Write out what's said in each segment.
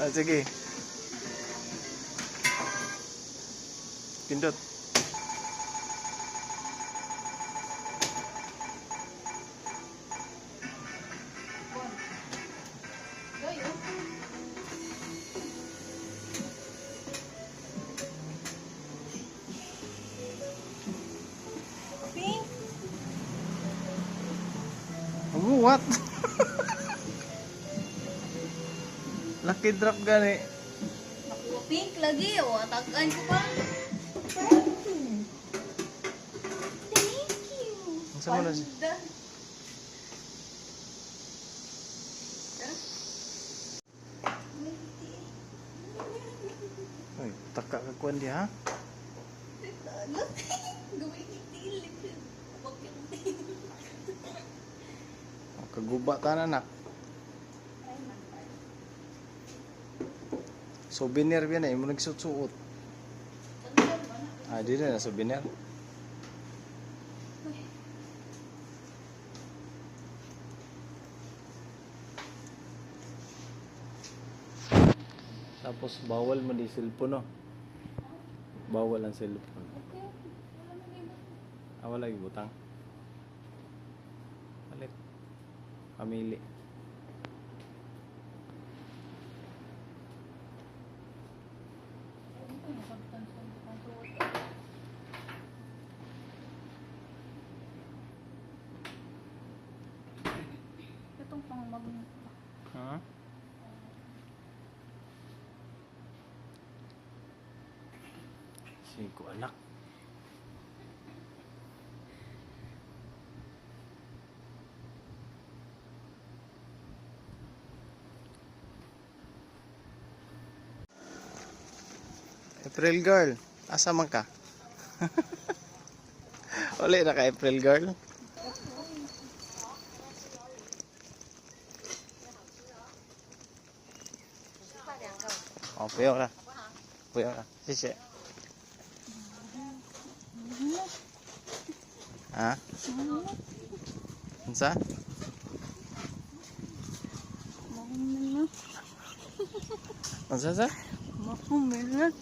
Ah, sige. Pindot. Pink. Oh, what? Lucky drop gani. Nakuha pink lagi. O, tagaan ko pa. Thank you. Ang sama na siya. Panda. Ay, taka ka kuan di ha? Gawin itilip. Huwag yung tilip. Kaguba ta na nak. Souvenir yan eh, mo nagsuot-suot. Ah, di na souvenir. Tapos bawal mo di cellphone no. Bawal ang cellphone. Ah, wala yung butang. Balik. Pamili. Itong pang mag... Ha? Siko anak. April girl, asa man ka? Uli na ka April girl. Oh, puyo ka. Puyo ka. Sisi. Ha? Unsa? Mahumilat. Unsa sa? Mahumilat.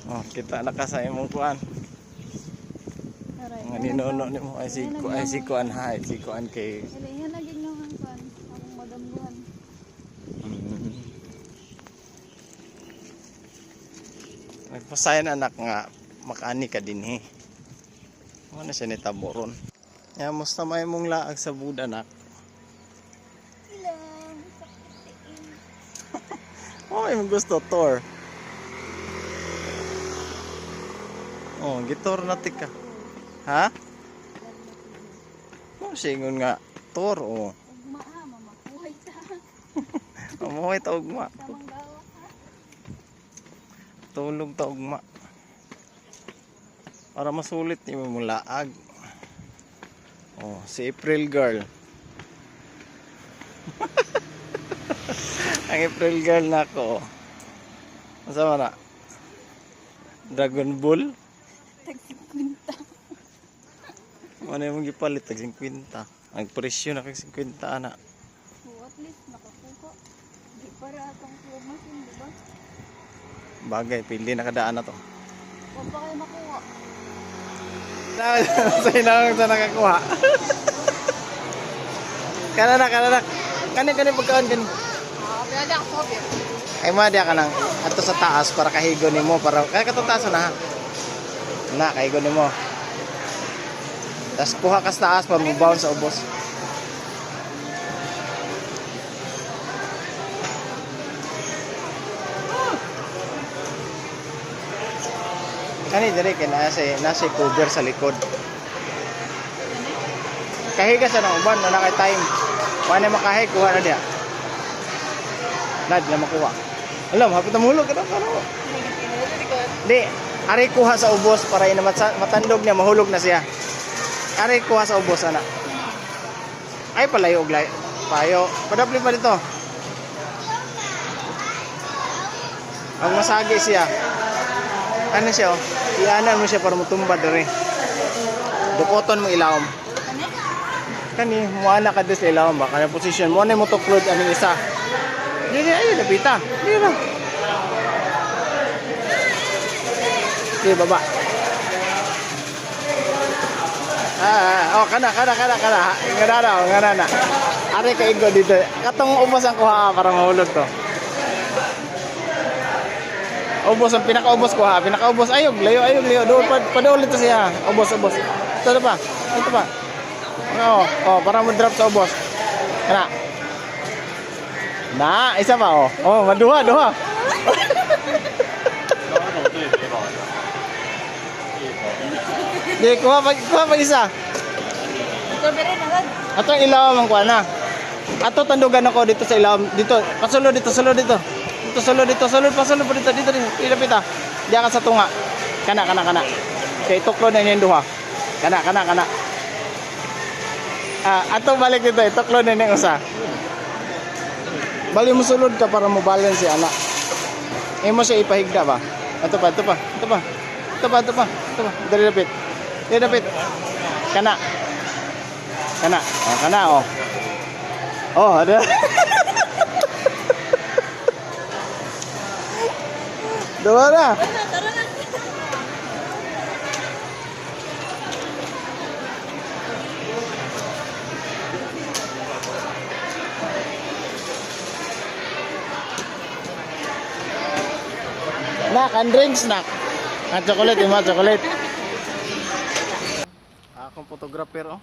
Oh, kita na ka sa imong kuan. Nga ninuno ni mo ay si kuan ha, si kuan kay Yan lagi nyo ang kan. Akong madambuhan. Nagpasayan anak nga makani ka din he. Ano siya ni taboron. Ya musta may mong laag sa buda anak. Ilang. Oh, yung gusto tour. Oh, gitor na tika. Ha? Oh, singon nga tour oh. Ugma ha, mamakuhay ta. Amoy ta ugma. Tamang dawa ha. Tulog ta ugma. Para masulit ni mo laag. Oh, si April girl. Ang April girl na ako. Masama na? Dragon Ball? Tag-50. Ano yung gipalit? Tag 50. Ang presyo na kag 50 ana. So at least nakakuha. Di para atong claw machine, di ba? Bagay, pili na kadaan na to. Huwag pa kayo makuha. Sa'yo na lang sa nakakuha. Kananak. Kani pagkaon kani. Pinada ako sabi. Ay mo dia ka nang ato sa taas para kahigo nimo para kaya katutaas na ha. Na kahigo nimo. Tas kuha ka sa taas para mo sa ubos. Kani dire kay nasa cover sa likod. Kahiga sa nang uban na kay time. Wala makahig kuha na dia. Nad na makuha. Alam, hapit na mulog ka na. Di, ari kuha sa ubos para matandog niya, mahulog na siya. Ari kuha sa ubos, anak. Ay, palayo, uglay. Payo. Padapli pa dito. Ang masagi siya. Ano siya, oh? Iyanan mo siya para mutumba dere. Dukoton mo ilawom. Ano? Kani, muana ka doon sa ilawom ba? Kaya position mo na mo tuklod aning isa. Dili, ayun, napita. Dili lang. Sige, baba. Kana. Ngana na. Are ka igo dito. Katong ubos ang kuha para mahulog to. Ubos ang pinakaubos kuha. Pinakaubos. Ayog, layo. Doon padol ito siya. Ubos. Ito pa. Para mo drop sa ubos. Kana. Na, isa pa maduha. Di, kuha pa isa. Ito ba rin agad? Ato ang ilawom ang kuha na. Ato tandugan ako dito sa ilawom. Dito, pasulod dito. Sulod pa dito. Ilapit ah. Diya ka sa tunga. Kana. Okay, tuklo na yung duha. Kana. Ato balik dito, tuklo na yung usa. Bali mo sulod ka para mo balance si anak. Mo siya ipahigda ba? Ito pa. Dali lapit. Kana. Ada. Dua na. Tara na. Nak, ang drinks nak. Ang chocolate. Akong photographer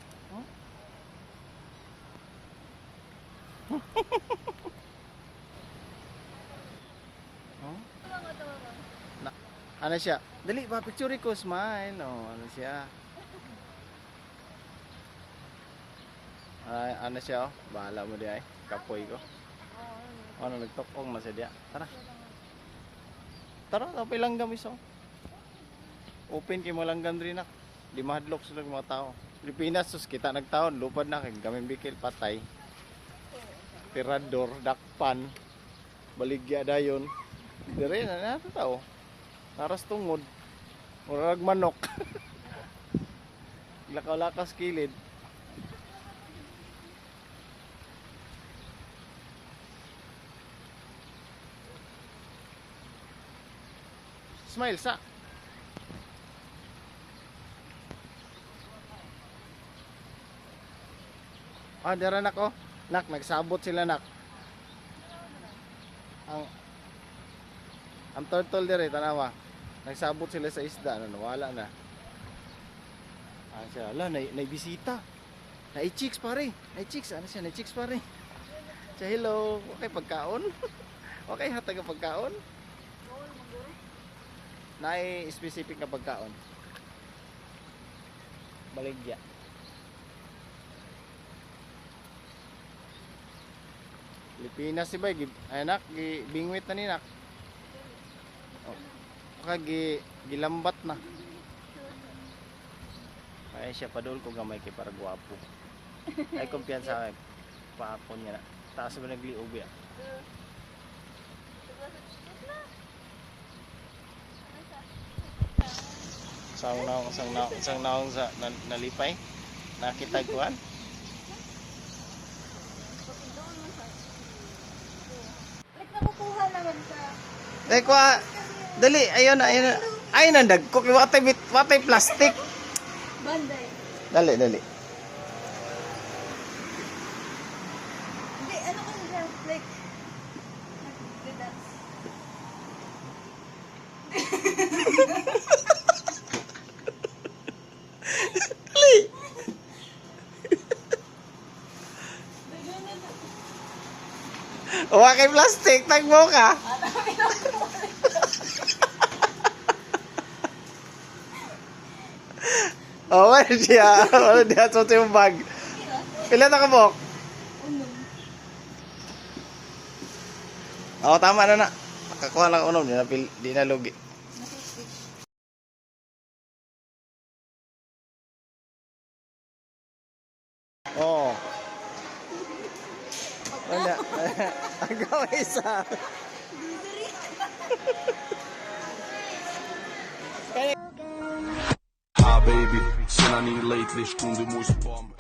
Ano siya? Dali ba picture ko, smile. Ano siya? Ano siya Bahala mo di ay. Kapoy ko. Nagtokong na siya diya. Tara, tapay langgam iso. Open kay mo langgam rin nak. Di mahadlok sila mga tao. Pilipinas sus kita nagtaon, lupad na kay gaming bikil patay. Tirador, dakpan. Baligya dayon. Dire na nato tao. Taras tungod. Murag manok. Lakaw-lakas kilid. Smile sa. Dara nak Nak, nagsabot sila nak. Ang turtle dire tanawa. Nagsabot sila sa isda, wala na. Siya, nay bisita. Nay chicks pare. Nay chicks pare. Siya, hello. Okay pagkaon? Okay hatag ang pagkaon? Nay specific na pagkaon. Baligya. Pilipinas si bay, anak, bingwit na ni nak. Gilambat na. Ay siya padol ko gamay kay para guwapo. Ay kumpiyansa kay paapon niya na. Taas ba nagliog ya? Sang naong sa nalipay. Nakita kuan. Nakukuha naman sa... Dali, ayun na. Ay, nandag ko. Watay plastic. Banday. Dali. Hindi, ano kung dyan? Like, nag-dance. Wakay plastic, tagmo ka. Wala dia sa yung bag. Pila na kabok? Tama na. Nakakuha lang unom, di na lugi. Wala. Agaw isa. Kaya money lately, escondo o meu spam.